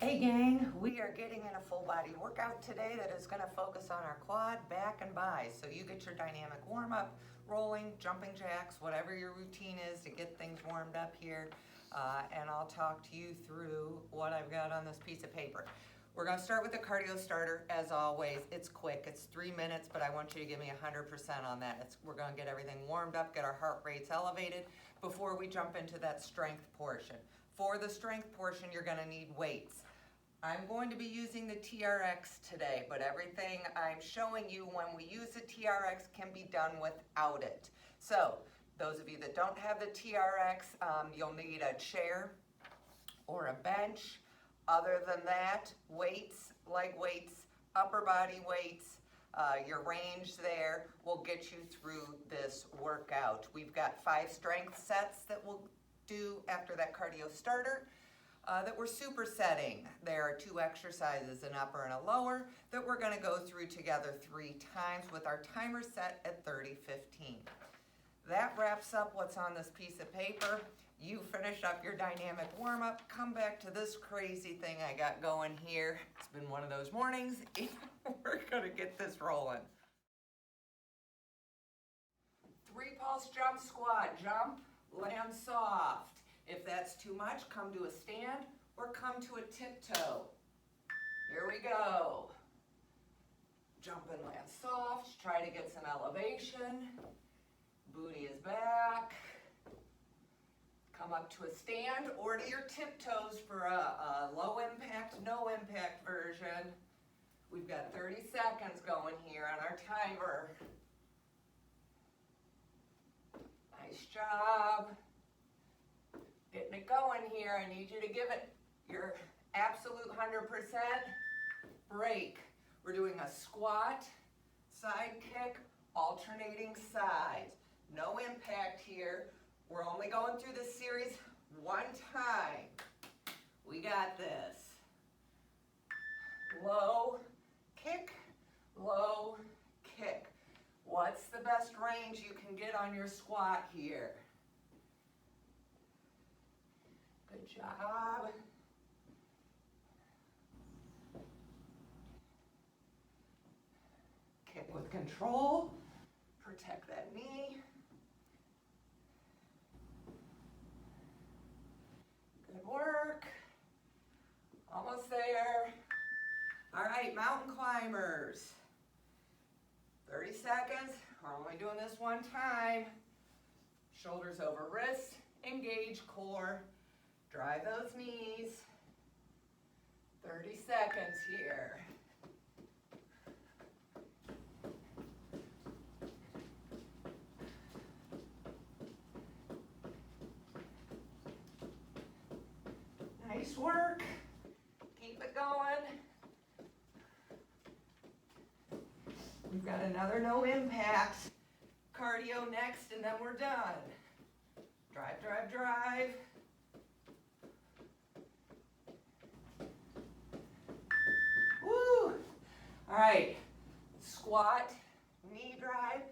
Hey gang, we are getting in a full body workout today that is going to focus on our quad, back, and bis. So you get your dynamic warm up, rolling, jumping jacks, whatever your routine is to get things warmed up here. And I'll talk to you through what I've got on this piece of paper. We're going to start with the cardio starter as always. It's quick, it's 3 minutes, but I want you to give me 100% on that. We're going to get everything warmed up, get our heart rates elevated before we jump into that strength portion. For the strength portion, you're going to need weights. I'm going to be using the TRX today, but everything I'm showing you when we use the TRX can be done without it. So, those of you that don't have the TRX, you'll need a chair or a bench. Other than that, weights, leg weights, upper body weights, your range there will get you through this workout. We've got 5 strength sets that we'll do after that cardio starter. That we're supersetting. There are 2 exercises, an upper and a lower, that we're going to go through together 3 times with our timer set at 30:15. That wraps up what's on this piece of paper. You finish up your dynamic warm-up, come back to this crazy thing I got going here. It's been one of those mornings. We're going to get this rolling. 3 pulse jump squat. Jump, land soft. If that's too much, come to a stand or come to a tiptoe. Here we go. Jump and land soft. Try to get some elevation. Booty is back. Come up to a stand or to your tiptoes for a low impact, no impact version. We've got 30 seconds going here on our timer. Nice job. Getting it going here. I need you to give it your absolute 100% break. We're doing a squat, side kick, alternating sides. No impact here. We're only going through this series 1 time. We got this. Low kick, low kick. What's the best range you can get on your squat here? Good job. Kick with control. Protect that knee. Good work. Almost there. All right, mountain climbers. 30 seconds. We're only doing this 1 time. Shoulders over wrists. Engage core. Drive those knees. 30 seconds here. Nice work. Keep it going. We've got another no impact cardio next, and then we're done. Drive, drive, drive. Woo! All right, squat, knee drive,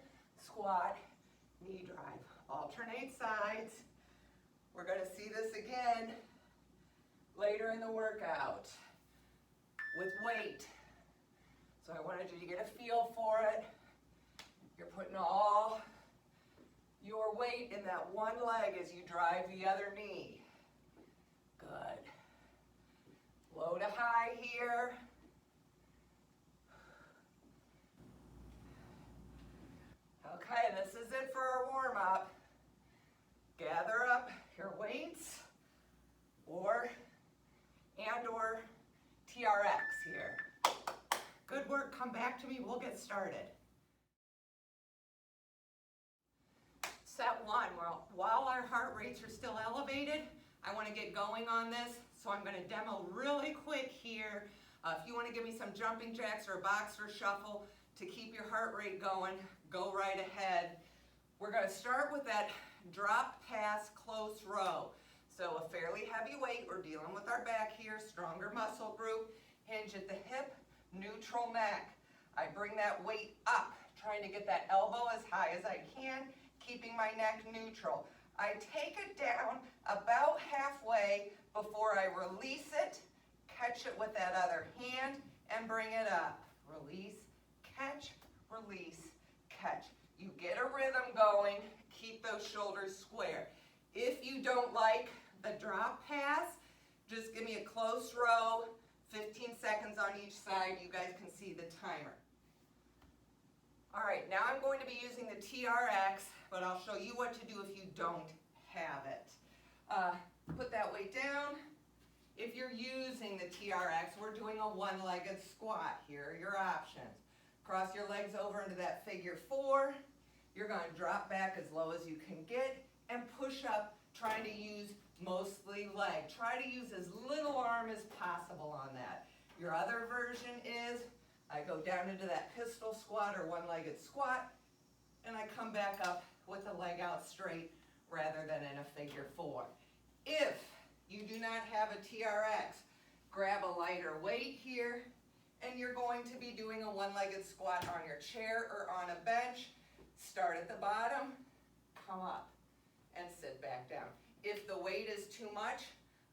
squat, knee drive. Alternate sides. We're going to see this again later in the workout with weight. So I wanted you to get a feel for it. You're putting all your weight in that one leg as you drive the other knee. Good. Low to high here. Okay, this is it for our warm-up. Gather up your weights or TRX here. Good work, come back to me, we'll get started. Set 1, while our heart rates are still elevated, I want to get going on this, so I'm going to demo really quick here. If you want to give me some jumping jacks or a boxer shuffle to keep your heart rate going, go right ahead. We're going to start with that drop pass close row. So a fairly heavy weight, we're dealing with our back here, stronger muscle group, hinge at the hip, neutral neck. I bring that weight up, trying to get that elbow as high as I can, keeping my neck neutral. I take it down about halfway before I release it, catch don't like the drop pass, just give me a close row, 15 seconds on each side. You guys can see the timer. All right, now I'm going to be using the TRX, but I'll show you what to do if you don't have it. Put that weight down. If you're using the TRX, we're doing a one-legged squat. Here are your options. Cross your legs over into that figure 4. You're going to drop back as low as you can get and push up, trying to use mostly leg. Try to use as little arm as possible on that. Your other version is I go down into that pistol squat or one-legged squat, and I come back up with the leg out straight rather than in a figure 4. If you do not have a TRX, grab a lighter weight here, and you're going to be doing a one-legged squat on your chair or on a bench. Start at the bottom, come up, and sit back down. If the weight is too much,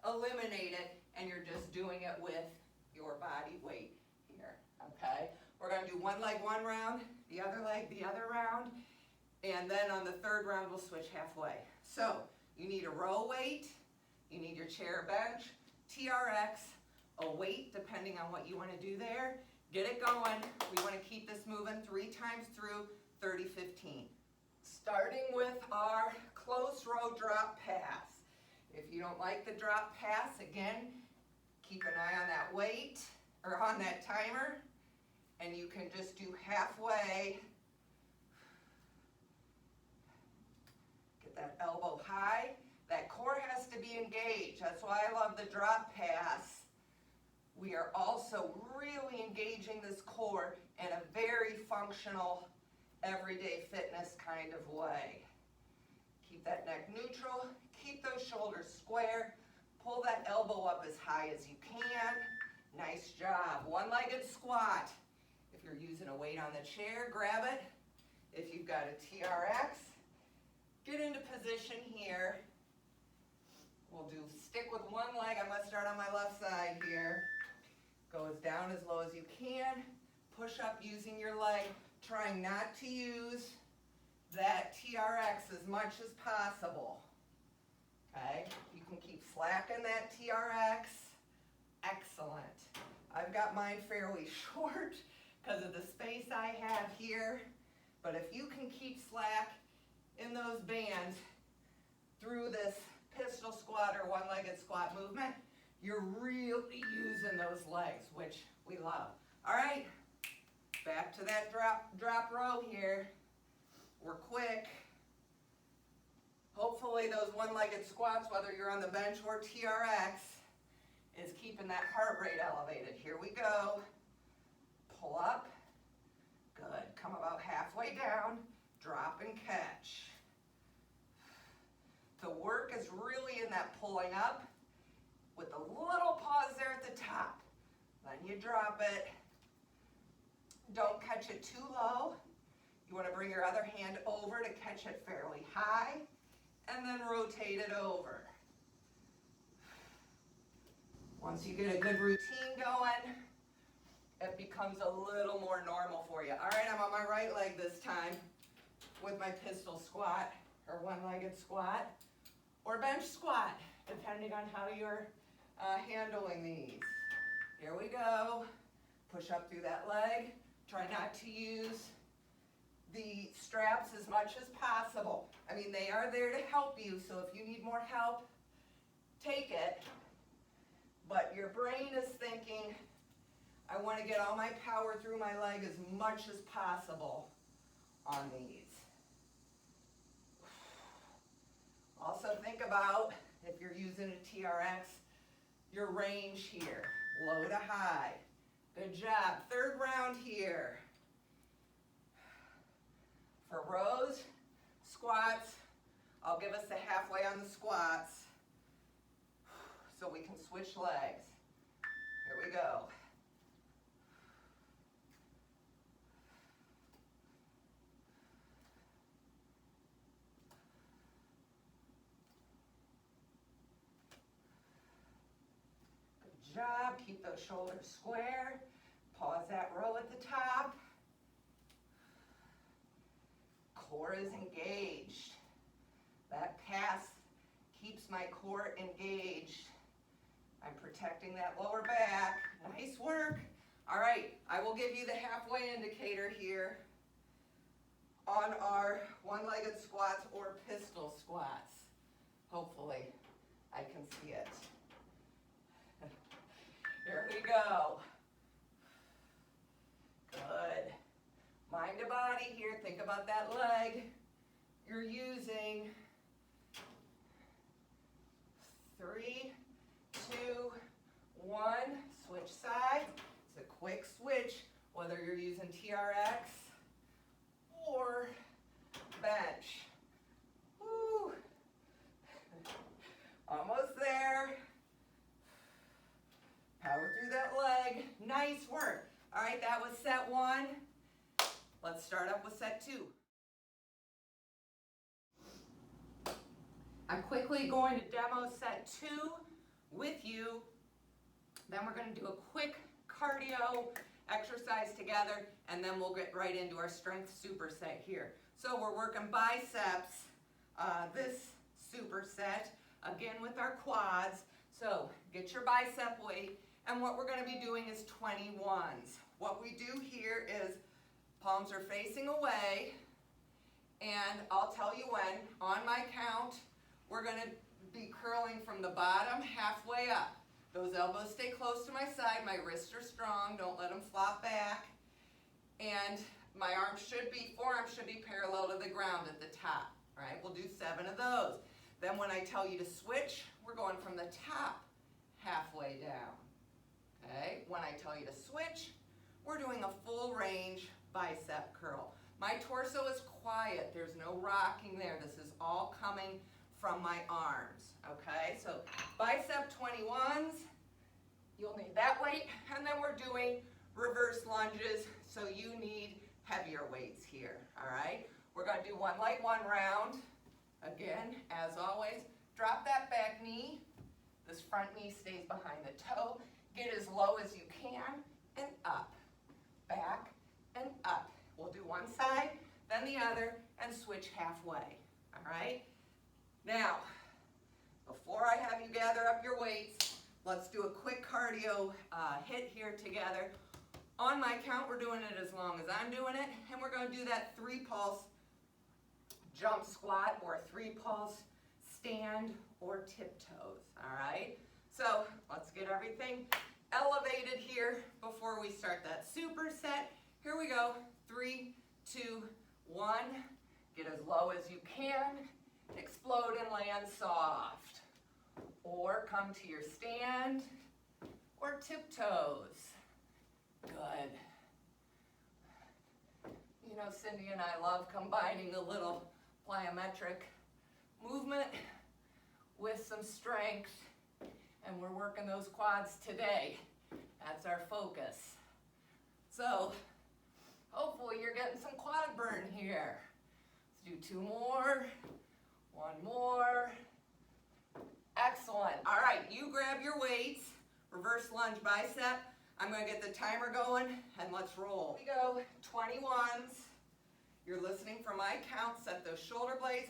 eliminate it, and you're just doing it with your body weight here, okay? We're going to do one leg one round, the other leg the other round, and then on the third round, we'll switch halfway. So, you need a row weight, you need your chair or bench, TRX, a weight depending on what you want to do there. Get it going. We want to keep this moving 3 times through, 30-15. Starting with our close row drop pass. If you don't like the drop pass, again, keep an eye on that weight or on that timer, and you can just do halfway. Get that elbow high. That core has to be engaged. That's why I love the drop pass. We are also really engaging this core in a very functional, everyday fitness kind of way. Keep that neck neutral, keep those shoulders square, pull that elbow up as high as you can. Nice job. One-legged squat. If you're using a weight on the chair, grab it. If you've got a TRX, get into position here. We'll stick with one leg. I'm going to start on my left side here. Go as down as low as you can. Push up using your leg, trying not to use that TRX as much as possible. Okay? You can keep slacking that TRX. Excellent. I've got mine fairly short because of the space I have here. But if you can keep slack in those bands through this pistol squat or one-legged squat movement, you're really using those legs, which we love. All right, back to that drop row here. We're quick. Hopefully those one-legged squats, whether you're on the bench or TRX, is keeping that heart rate elevated. Here we go. Pull up. Good. Come about halfway down. Drop and catch. The work is really in that pulling up with a little pause there at the top. Then you drop it. Don't catch it too low. You want to bring your other hand over to catch it fairly high, and then rotate it over. Once you get a good routine going, it becomes a little more normal for you. All right, I'm on my right leg this time with my pistol squat or one-legged squat or bench squat, depending on how you're handling these. Here we go. Push up through that leg. Try not to use the straps as much as possible. I mean, they are there to help you, so if you need more help, take it. But your brain is thinking, I want to get all my power through my leg as much as possible on these. Also think about, if you're using a TRX, your range here, low to high. Good job. Third round here. For rows, squats, I'll give us a halfway on the squats so we can switch legs. Here we go. Good job. Keep those shoulders square. Pause that row at the top. Core is engaged. That pass keeps my core engaged. I'm protecting that lower back. Nice work. All right, I will give you the halfway indicator here on our one-legged squats or pistol squats. Hopefully, I can see it. Here we go. Good. Mind to body here. Think about that leg you're using. 3, 2, 1. Switch sides. It's a quick switch, whether you're using TRX or bench. Woo. Almost there. Power through that leg. Nice work. All right, that was set 1. Let's start up with set 2. I'm quickly going to demo set 2 with you. Then we're going to do a quick cardio exercise together, and then we'll get right into our strength superset here. So we're working biceps, this superset, again with our quads. So get your bicep weight, and what we're going to be doing is 21s. What we do here is palms are facing away, and I'll tell you when. On my count, we're going to be curling from the bottom halfway up. Those elbows stay close to my side, my wrists are strong, don't let them flop back. And my forearms should be parallel to the ground at the top. All right, we'll do 7 of those. Then when I tell you to switch, we're going from the top halfway down. Okay, when I tell you to switch, we're doing a full range bicep curl. My torso is quiet, there's no rocking there. This is all coming from my arms, okay? So bicep 21s, you'll need that weight, and then we're doing reverse lunges, so you need heavier weights here, all right? We're gonna do 1 leg, 1 round. Again, as always, drop that back knee. This front knee stays behind the toe. Get as low as you can, and up, back, and up. We'll do one side, then the other, and switch halfway, all right? Now, before I have you gather up your weights, let's do a quick cardio HIIT here together. On my count, we're doing it as long as I'm doing it, and we're going to do that 3-pulse jump squat or 3-pulse stand or tiptoes, all right? So let's get everything elevated here before we start that superset. Here we go. 3, 2, 1. Get as low as you can. Explode and land soft. Or come to your stand or tiptoes. Good. You know, Cindy and I love combining a little plyometric movement with some strength, and we're working those quads today. That's our focus. So hopefully you're getting some quad burn here. Let's do 2 more. 1 more. Excellent. All right, you grab your weights, reverse lunge bicep. I'm going to get the timer going, and let's roll. Here we go, 21s. You're listening for my count. Set those shoulder blades,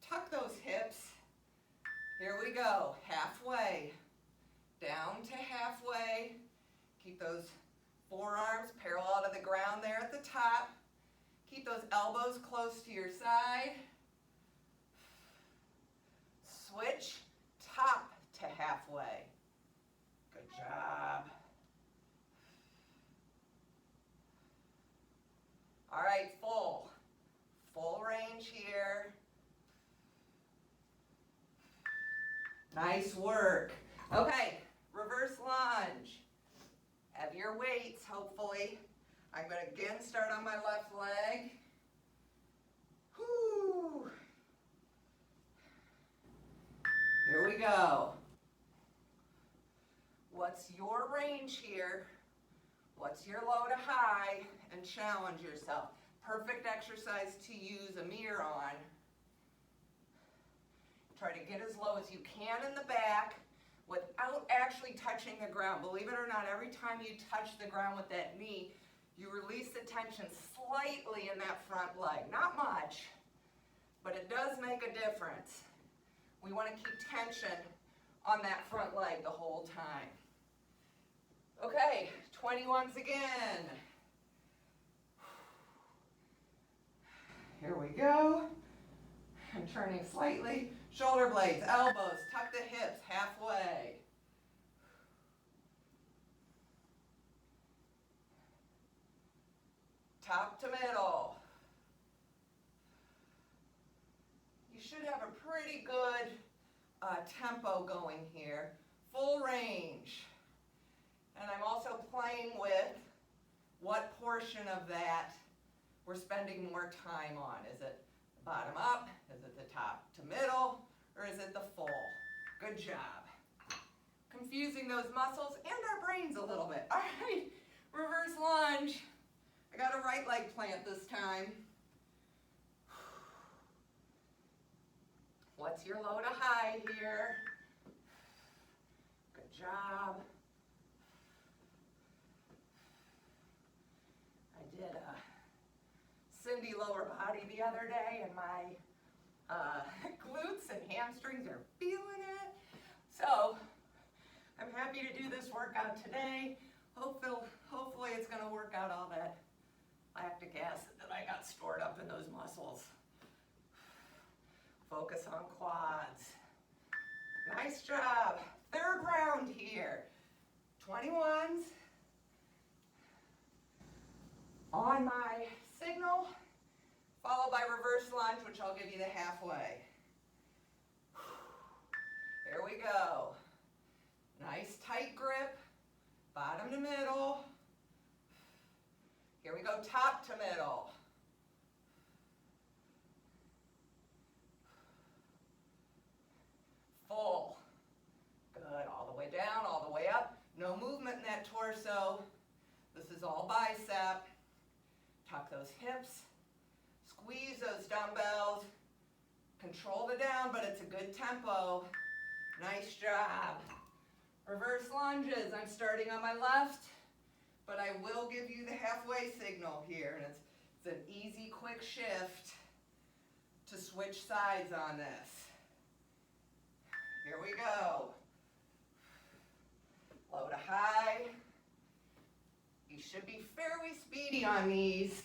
tuck those hips. Here we go, halfway, down to halfway. Keep those forearms parallel to the ground there at the top. Keep those elbows close to your side. Switch, top to halfway. Good job. All right, full range here. Nice work. Okay, reverse lunge. Have your weights, hopefully. I'm going to again start on my left leg. Whoo. Here we go. What's your range here? What's your low to high? And challenge yourself. Perfect exercise to use a mirror on. Try to get as low as you can in the back without actually touching the ground. Believe it or not, every time you touch the ground with that knee, you release the tension slightly in that front leg. Not much, but it does make a difference. We want to keep tension on that front leg the whole time. Okay, 21s again. Here we go. I'm turning slightly. Shoulder blades, elbows, tuck the hips halfway. Top to middle. You should have a pretty good tempo going here. Full range. And I'm also playing with what portion of that we're spending more time on. Is it bottom up? Is it the top to middle? Or is it the full? Good job. Confusing those muscles and our brains a little bit. All right, reverse lunge. I got a right leg plant this time. What's your low to high here? Good job. I did a Cindy lower body the other day, and my glutes and hamstrings are feeling it. So I'm happy to do this workout today. Hopefully it's going to work out all that lactic acid that I got stored up in those muscles. Focus on quads. Nice job. Third round here. 21s. On my signal, followed by reverse lunge, which I'll give you the halfway. Here we go. Nice tight grip, bottom to middle. Here we go, top to middle. Full. Good, all the way down, all the way up. No movement in that torso. This is all bicep. Tuck those hips. Squeeze those dumbbells. Control the down, but it's a good tempo. Nice job. Reverse lunges. I'm starting on my left, but I will give you the halfway signal here. And it's an easy, quick shift to switch sides on this. Here we go. Low to high. You should be fairly speedy on these.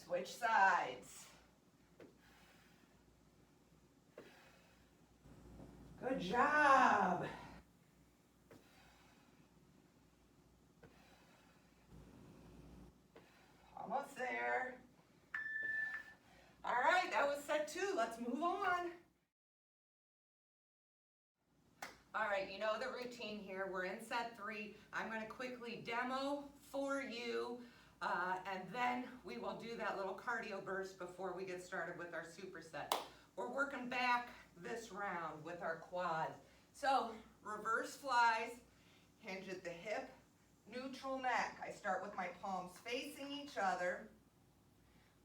Switch sides. Good job. Almost there. All right, that was set 2. Let's move on. All right, you know the routine here. We're in set 3. I'm going to quickly demo for you, and then we will do that little cardio burst before we get started with our superset. We're working back this round with our quads. So, reverse flies, hinge at the hip, neutral neck. I start with my palms facing each other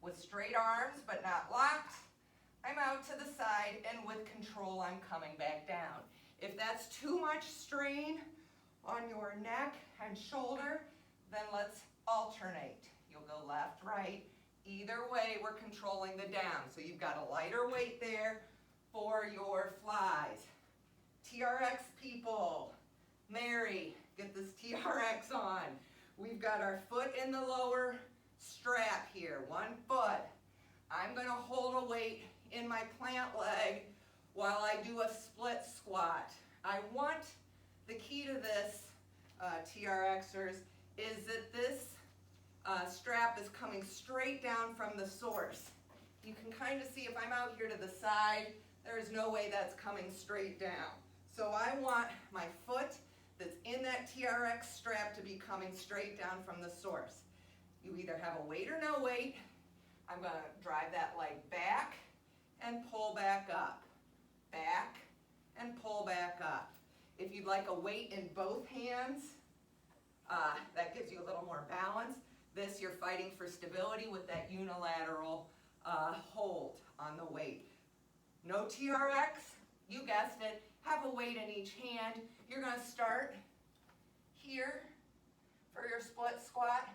with straight arms but not locked. I'm out to the side, and with control, I'm coming back down. If that's too much strain on your neck and shoulder, then let's alternate. You'll go left, right. Either way, we're controlling the down. So you've got a lighter weight there for your flies. TRX people, Mary, get this TRX on. We've got our foot in the lower strap here, 1 foot. I'm going to hold a weight in my plant leg while I do a split squat. I want, the key to this, TRXers, is that this strap is coming straight down from the source. You can kind of see if I'm out here to the side, there is no way that's coming straight down. So I want my foot that's in that TRX strap to be coming straight down from the source. You either have a weight or no weight. I'm going to drive that leg back and pull back up. Back and pull back up. If you'd like a weight in both hands, that gives you a little more balance. This, you're fighting for stability with that unilateral hold on the weight. No TRX, you guessed it, have a weight in each hand. You're going to start here for your split squat,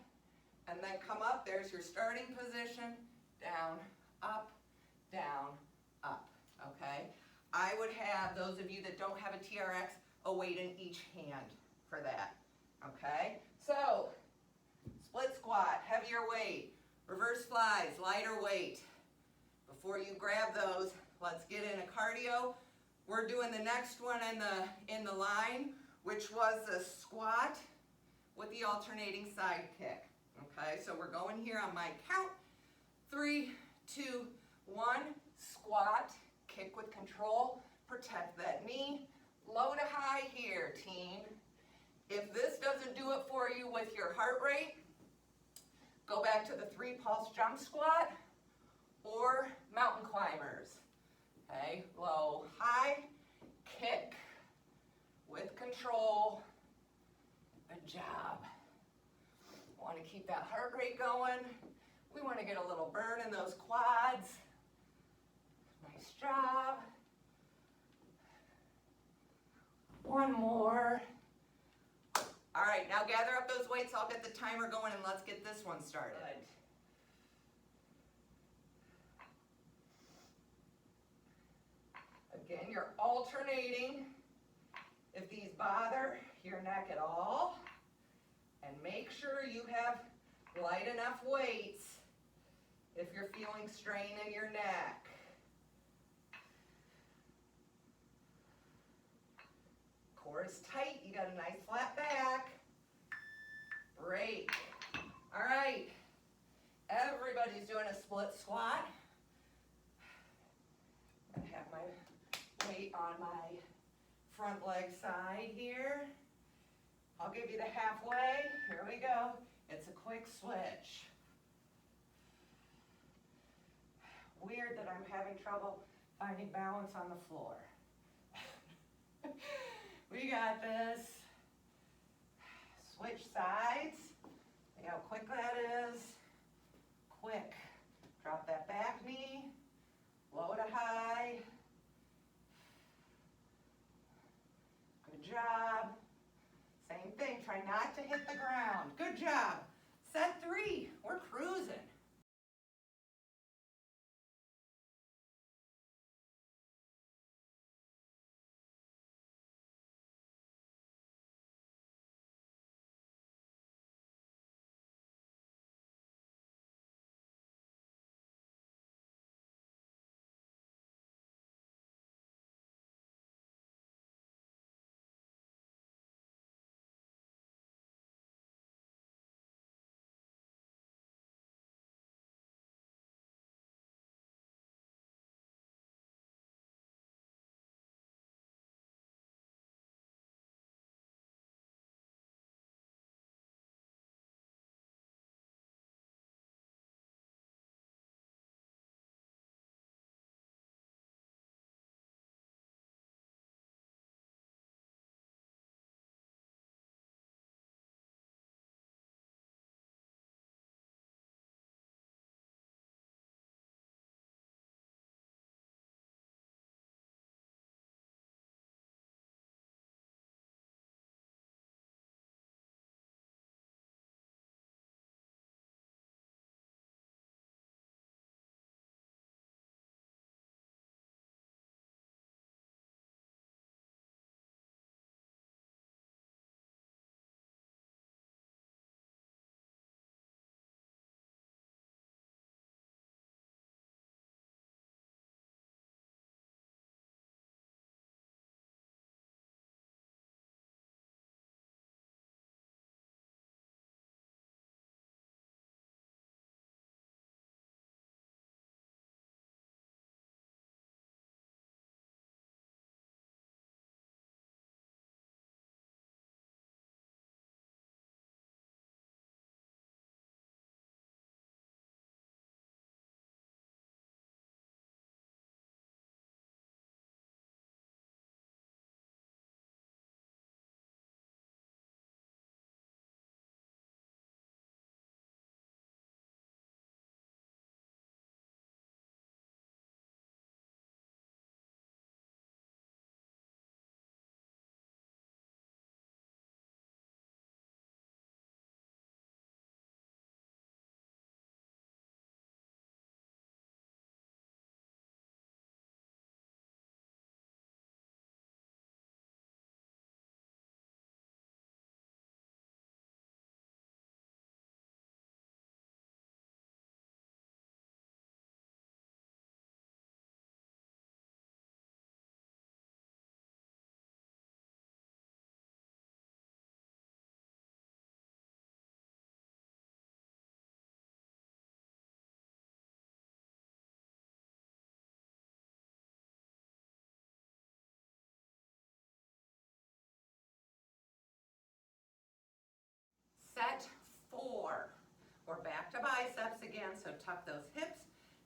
and then come up. There's your starting position. Down, up, okay? I would have, those of you that don't have a TRX, a weight in each hand for that, okay? So, split squat, heavier weight, reverse flies, lighter weight. Before you grab those, let's get in a cardio. We're doing the next one in the line, which was a squat with the alternating side kick. Okay, so we're going here on my count. 3, 2, 1, squat, kick with control, protect that knee, low to high here, team. If this doesn't do it for you with your heart rate, go back to the 3 pulse jump squat or mountain climbers. Okay, low, high, kick with control. Good job. Want to keep that heart rate going. We want to get a little burn in those quads. Nice job. One more. All right, now gather up those weights. I'll get the timer going and let's get this one started. Again, you're alternating if these bother your neck at all. And make sure you have light enough weights if you're feeling strain in your neck. Core is tight, you got a nice flat back. Break. All right, everybody's doing a split squat. I'm gonna have my weight on my front leg side here. I'll give you the halfway. Here we go. It's a quick switch. Weird that I'm having trouble finding balance on the floor. We got this. Switch sides. See how quick that is? Quick. Drop that back knee. Low to high. Good job. Same thing, try not to hit the ground. Good job. Set 3, we're cruising. set 4. We're back to biceps again, so tuck those hips,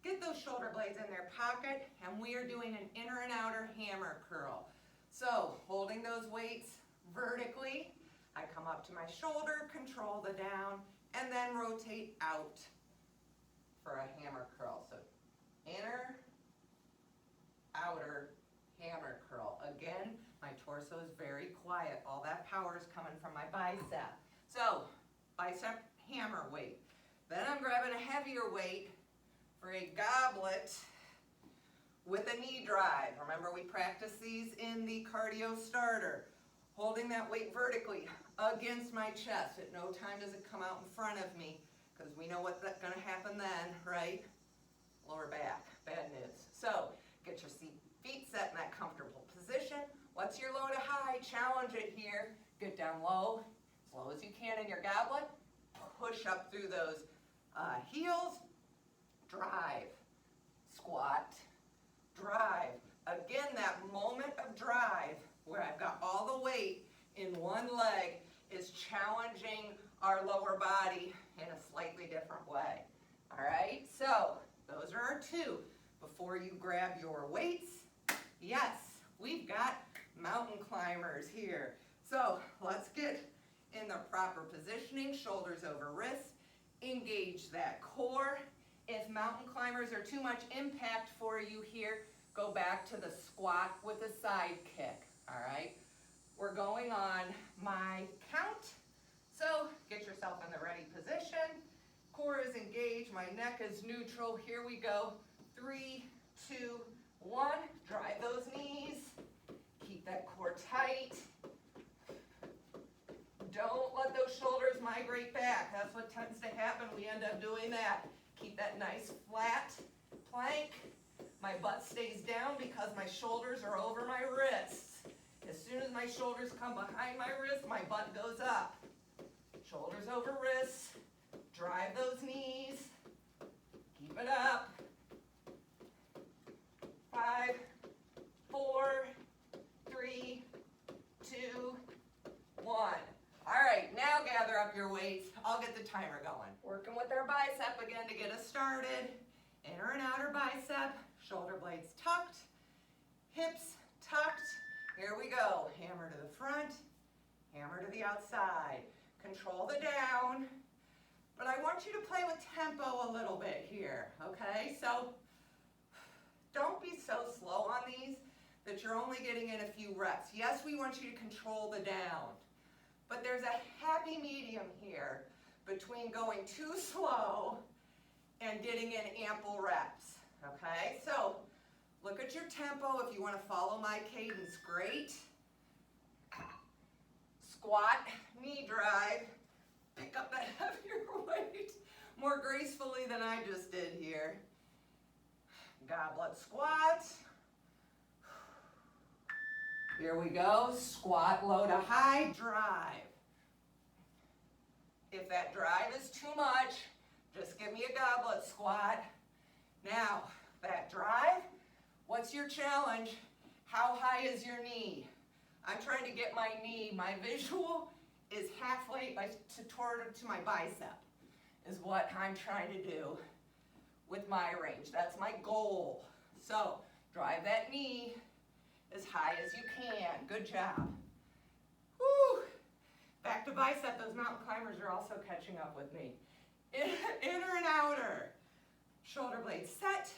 get those shoulder blades in their pocket, and we are doing an inner and outer hammer curl. So holding those weights vertically, I come up to my shoulder, control the down, and then rotate out for a hammer curl. So inner, outer, hammer curl. Again, my torso is very quiet. All that power is coming from my bicep. So, bicep hammer weight. Then I'm grabbing a heavier weight for a goblet with a knee drive. Remember, we practice these in the cardio starter. Holding that weight vertically against my chest. At no time does it come out in front of me, because we know what's going to happen then, right? Lower back, bad news. So, get your feet set in that comfortable position. What's your low to high? Challenge it here. Get down low, as low as you can in your goblet. Push up through those heels. Drive, squat, drive. Again, that moment of drive where I've got all the weight in one leg is challenging our lower body in a slightly different way. All right, so those are our 2. Before you grab your weights, yes, we've got mountain climbers here. So let's get in the proper positioning, shoulders over wrists, engage that core. If mountain climbers are too much impact for you here, go back to the squat with a side kick, all right? We're going on my count, so get yourself in the ready position. Core is engaged, my neck is neutral. Here we go. 3, 2, 1. Drive those knees. Keep that core tight. Don't let those shoulders migrate back. That's what tends to happen. We end up doing that. Keep that nice flat plank. My butt stays down because my shoulders are over my wrists. As soon as my shoulders come behind my wrist, my butt goes up. Shoulders over wrists. Drive those knees. Keep it up. 5, 4, 3, 2, 1. All right, now gather up your weights. I'll get the timer going. Working with our bicep again to get us started. Inner and outer bicep, shoulder blades tucked, hips tucked. Here we go. Hammer to the front, hammer to the outside. Control the down. But I want you to play with tempo a little bit here, okay? So don't be so slow on these that you're only getting in a few reps. Yes, we want you to control the down, but there's a happy medium here between going too slow and getting in ample reps, okay? So look at your tempo. If you want to follow my cadence, great. Squat, knee drive, pick up that heavier weight more gracefully than I just did here. Goblet squat. Here we go. Squat low to high, drive. If that drive is too much, just give me a goblet squat. Now, that drive, what's your challenge? How high is your knee? I'm trying to get my knee, my visual is halfway to my bicep, is what I'm trying to do with my range. That's my goal. So, drive that knee as high as you can. Good job. Woo! Back to bicep. Those mountain climbers are also catching up with me. Inner and outer. Shoulder blades set.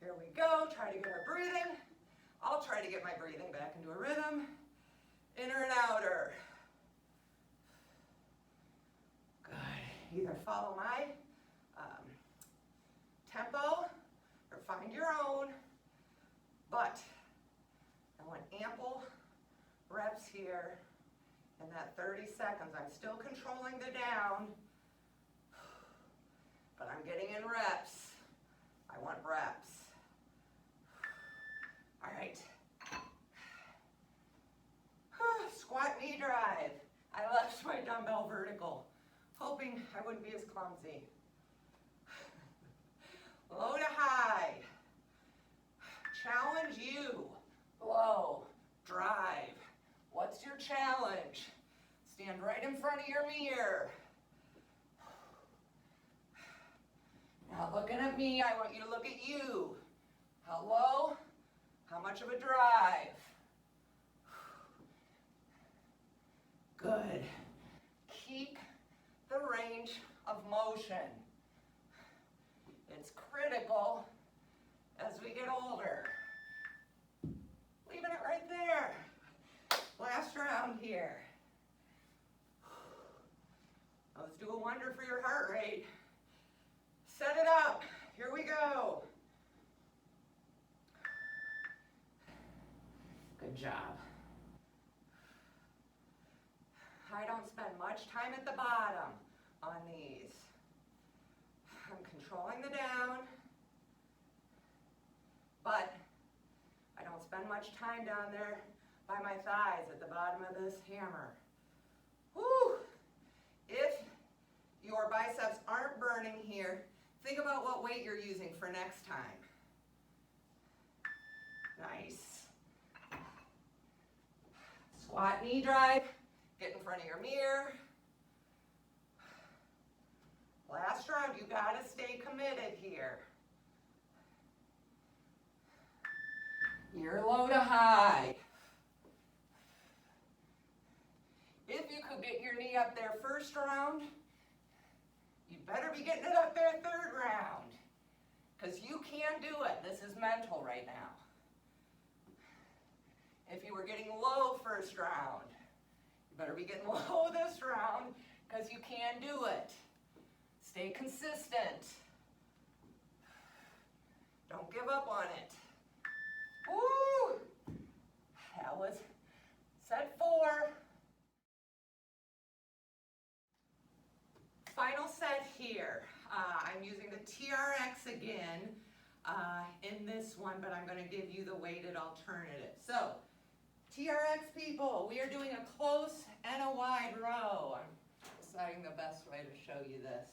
Here we go. Try to get our breathing. I'll try to get my breathing back into a rhythm. Inner and outer. Good. Either follow my tempo or find your own, but I want ample reps here in that 30 seconds. I'm still controlling the down, but I'm getting in reps. I want reps. All right. Squat knee drive. I left my dumbbell vertical, hoping I wouldn't be as clumsy. Low to high. Challenge you. Low. Drive. What's your challenge? at me, I want you to look at you. How low? How much of a drive? Good. Keep the range of motion. It's critical as we get older. Leaving it right there. Last round here. Let's do a wonder for your heart rate. Set it up. Here we go. Good job. I don't spend much time at the bottom on these. I'm controlling the down, but I don't spend much time down there by my thighs at the bottom of this hammer. Woo! If your biceps aren't burning here, think about what weight you're using for next time. Nice. Squat knee drive. Get in front of your mirror. Last round, you gotta stay committed here. Ear low to high. If you could get your knee up there first round, you better be getting it up there third round, because you can do it. This is mental right now. If you were getting low first round, better be getting low this round, because you can do it. Stay consistent. Don't give up on it. Woo! That was set 4. Final set here. I'm using the TRX again in this one, but I'm going to give you the weighted alternative. So, TRX people, we are doing a close and a wide row. I'm deciding the best way to show you this.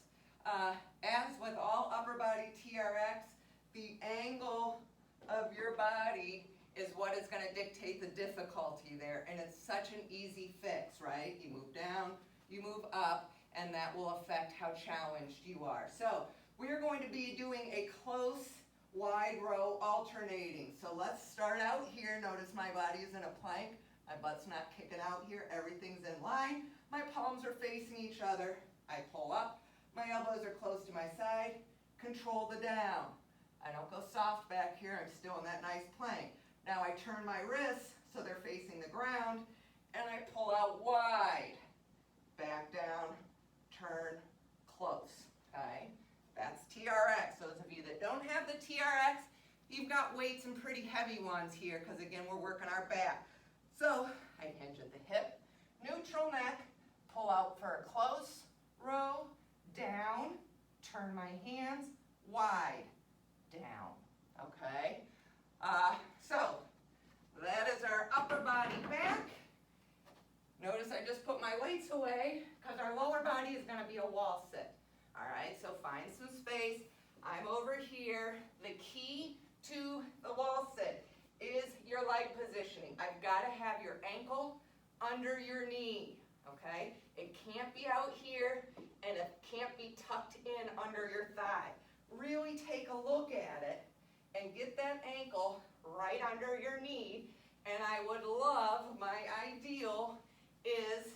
As with all upper body TRX, the angle of your body is what is going to dictate the difficulty there, and it's such an easy fix, right? You move down, you move up, and that will affect how challenged you are. So we're going to be doing a close wide row alternating. So let's start out here. Notice my body is in a plank. My butt's not kicking out here. Everything's in line. My palms are facing each other. I pull up. My elbows are close to my side. Control the down. I don't go soft back here. I'm still in that nice plank. Now I turn my wrists so they're facing the ground, and I pull out wide. Back down, turn, close. Okay? That's TRX. Those of you that don't have the TRX, you've got weights and pretty heavy ones here, because again, we're working our back. So I hinge at the hip, neutral neck, pull out for a close row, down, turn my hands, wide, down. Okay? So that is our upper body back. Notice I just put my weights away, because our lower body is going to be a wall sit. All right, so find some space. I'm over here. The key to the wall sit is your leg positioning. I've got to have your ankle under your knee, okay? It can't be out here, and it can't be tucked in under your thigh. Really take a look at it and get that ankle right under your knee, and I would love, my ideal is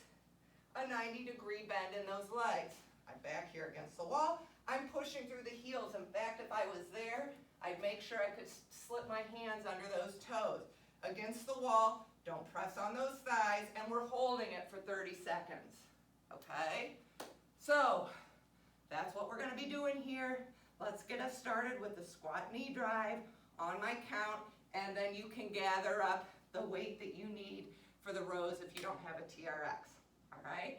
a 90-degree bend in those legs. I'm back here against the wall. I'm pushing through the heels. In fact, if I was there, I'd make sure I could slip my hands under those toes. Against the wall, don't press on those thighs, and we're holding it for 30 seconds. Okay? So, that's what we're going to be doing here. Let's get us started with the squat knee drive on my count, and then you can gather up the weight that you need for the rows if you don't have a TRX. All right?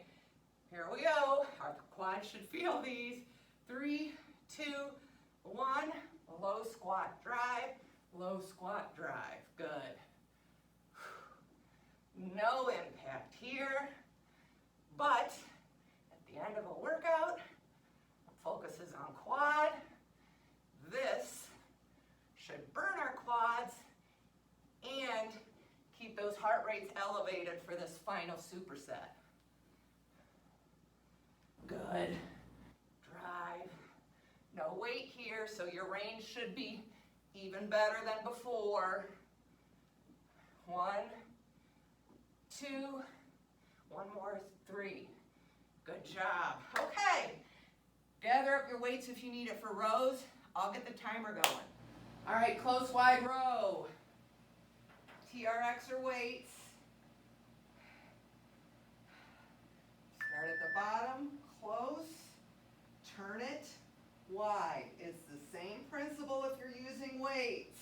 Here we go. Our quads should feel these. 3, 2, 1. Low squat drive. Low squat drive. Good. No impact here. But at the end of a workout, focus is on quad. This should burn our quads and keep those heart rates elevated for this final superset. Good. Drive. No weight here. so your range should be even better than before. 1, 2, one more, 3. Good job. Okay, gather up your weights if you need it for rows. I'll get the timer going. All right, close wide row. TRX or weights. Start at the bottom, close, turn it wide. It's the same principle if you're using weights.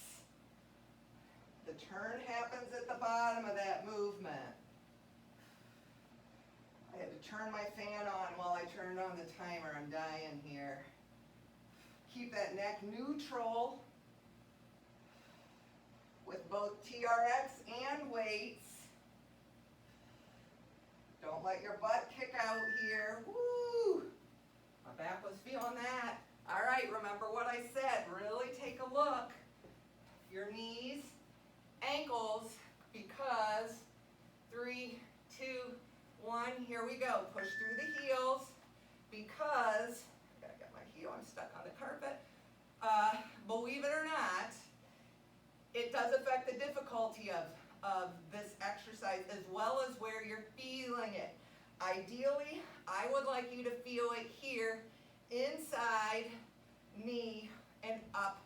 The turn happens at the bottom of that movement. I had to turn my fan on while I turned on the timer. I'm dying here. Keep that neck neutral with both TRX and weights. Don't let your butt kick out here. Woo! My back was feeling that. All right, remember what I said. Really take a look. Your knees, ankles, because 3, 2, 1, here we go. Push through the heels because, I gotta get my heel, I'm stuck on the carpet. Believe it or not, it does affect the difficulty of this exercise as well as where you're feeling it. Ideally, I would like you to feel it here, inside knee and up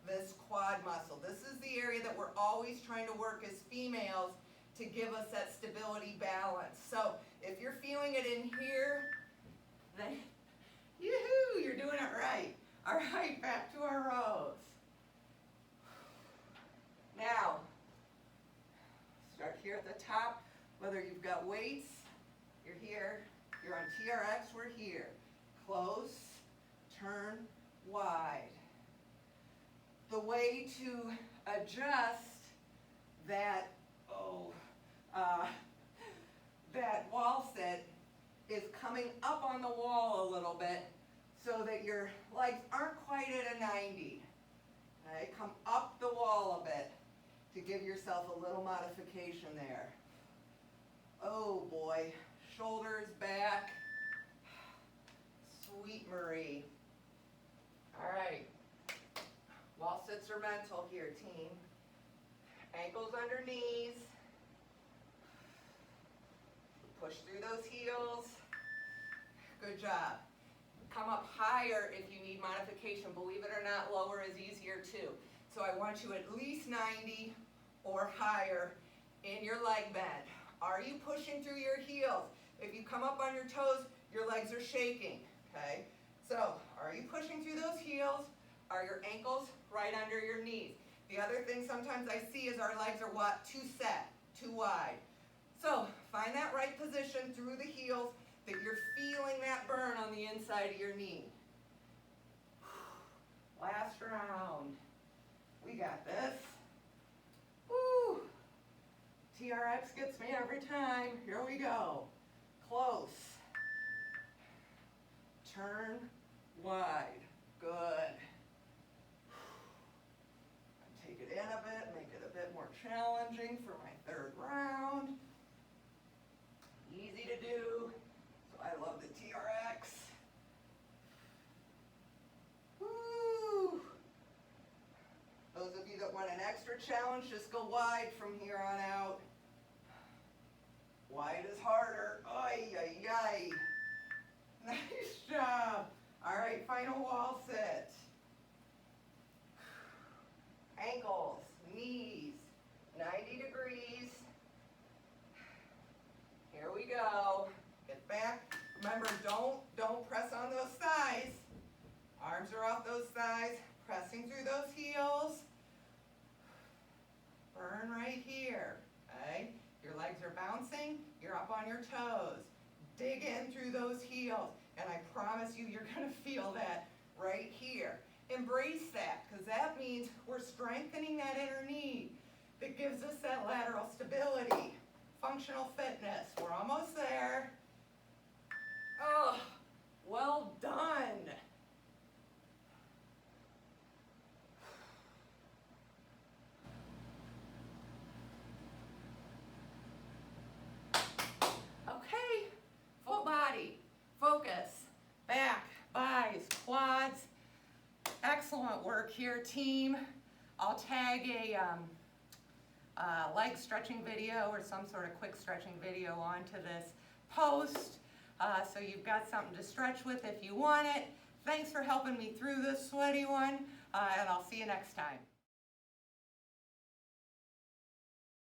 this quad muscle. This is the area that we're always trying to work as females to give us that stability balance. So if you're feeling it in here, then yoo-hoo, you're doing it right. All right, back to our rows. Now, start here at the top, whether you've got weights, you're here, you're on TRX, we're here. Close, turn, wide. The way to adjust that, that wall sit is coming up on the wall a little bit so that your legs aren't quite at a 90. Okay? Come up the wall a bit to give yourself a little modification there. Oh boy, shoulders back. Sweet Marie. All right, wall sits are mental here, team. Ankles under knees. Push through those heels. Good job. Come up higher if you need modification. Believe it or not, lower is easier too. So I want you at least 90 or higher in your leg bend. Are you pushing through your heels? If you come up on your toes, your legs are shaking, okay? So, are you pushing through those heels? Are your ankles right under your knees? The other thing sometimes I see is our legs are what? Too set, too wide. So, find that right position through the heels that you're feeling that burn on the inside of your knee. Last round. We got this. Woo! TRX gets me every time. Here we go. Close. Turn wide. Good. Take it in a bit, make it a bit more challenging for my third round. Easy to do. So I love the TRX. Woo! Those of you that want an extra challenge, just go wide from here on out. Wide is harder. Ay, ay, ay. Nice job. All right, final wall sit. Ankles, knees, 90 degrees. Here we go. Get back. Remember, don't press on those thighs. Arms are off those thighs. Pressing through those heels. Burn right here. Okay? Your legs are bouncing. You're up on your toes. Dig in through those heels. And I promise you, you're going to feel that right here. Embrace that, because that means we're strengthening that inner knee that gives us that lateral stability. Functional fitness. We're almost there. Oh, well done. Okay, full body, focus, back, thighs, quads. Excellent. Excellent work here, team. I'll tag a leg stretching video or some sort of quick stretching video onto this post, so you've got something to stretch with if you want it. Thanks for helping me through this sweaty one, and I'll see you next time.